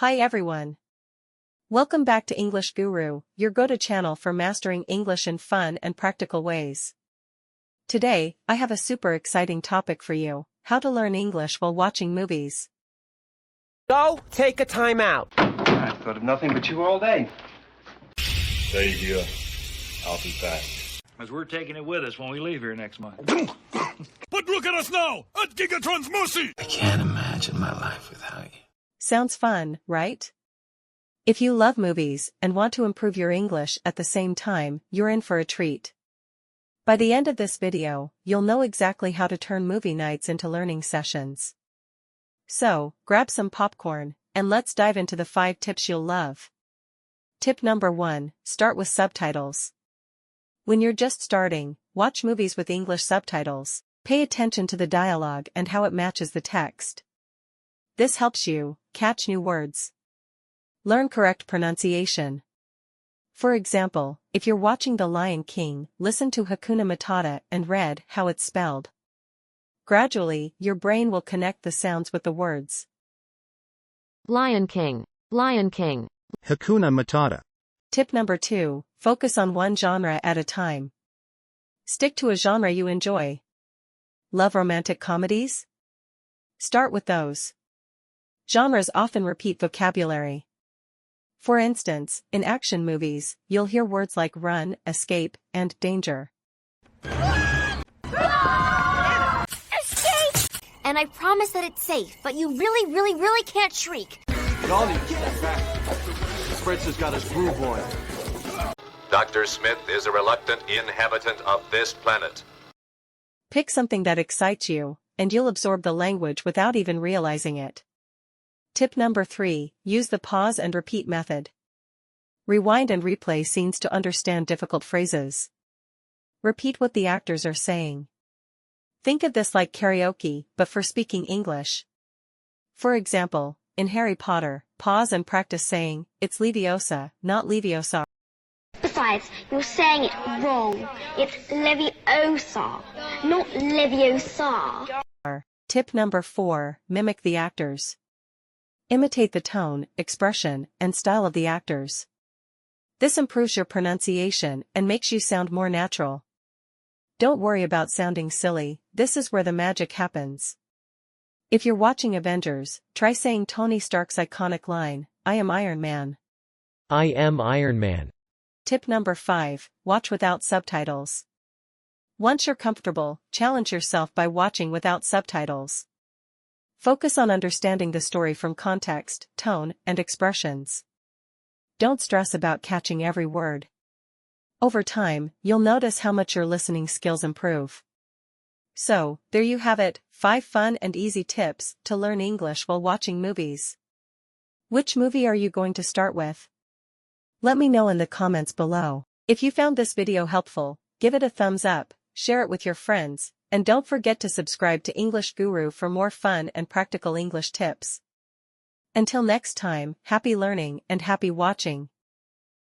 Hi everyone. Welcome back to English Guru, your go-to channel for mastering English in fun and practical ways. Today, I have a super exciting topic for you: how to learn English while watching movies. Go take a time out. I've thought of nothing but you all day. Stay here. I'll be back. As we're taking it with us when we leave here next month. But look at us now! At Gigatron's Mercy! I can't imagine my life without you. Sounds fun, right? If you love movies and want to improve your English at the same time, you're in for a treat. By the end of this video, you'll know exactly how to turn movie nights into learning sessions. So, grab some popcorn, and let's dive into the 5 tips you'll love. Tip number 1, start with subtitles. When you're just starting, watch movies with English subtitles. Pay attention to the dialogue and how it matches the text. This helps you catch new words. Learn correct pronunciation. For example, if you're watching The Lion King, listen to Hakuna Matata and read how it's spelled. Gradually, your brain will connect the sounds with the words. Lion King, Lion King. Hakuna Matata. Tip number 2, focus on one genre at a time. Stick to a genre you enjoy. Love romantic comedies? Start with those. Genres often repeat vocabulary. For instance, in action movies, you'll hear words like run, escape, and danger. Escape! And I promise that it's safe, but you really can't shriek. Y'all need to step back. Spencer's got his groove on. Dr. Smith is a reluctant inhabitant of this planet. Pick something that excites you, and you'll absorb the language without even realizing it. Tip number 3, use the pause and repeat method. Rewind and replay scenes to understand difficult phrases. Repeat what the actors are saying. Think of this like karaoke, but for speaking English. For example, in Harry Potter, pause and practice saying, "It's Leviosa, not Leviosa." Besides, you're saying it wrong. It's Leviosa, not Leviosa. Tip number 4, mimic the actors. Imitate the tone, expression, and style of the actors. This improves your pronunciation and makes you sound more natural. Don't worry about sounding silly, this is where the magic happens. If you're watching Avengers, try saying Tony Stark's iconic line, "I am Iron Man." I am Iron Man. Tip number 5, watch without subtitles. Once you're comfortable, challenge yourself by watching without subtitles. Focus on understanding the story from context, tone, and expressions. Don't stress about catching every word. Over time, you'll notice how much your listening skills improve. So, there you have it, 5 fun and easy tips to learn English while watching movies. Which movie are you going to start with? Let me know in the comments below. If you found this video helpful, give it a thumbs up, share it with your friends, and don't forget to subscribe to English Guru for more fun and practical English tips. Until next time, happy learning and happy watching.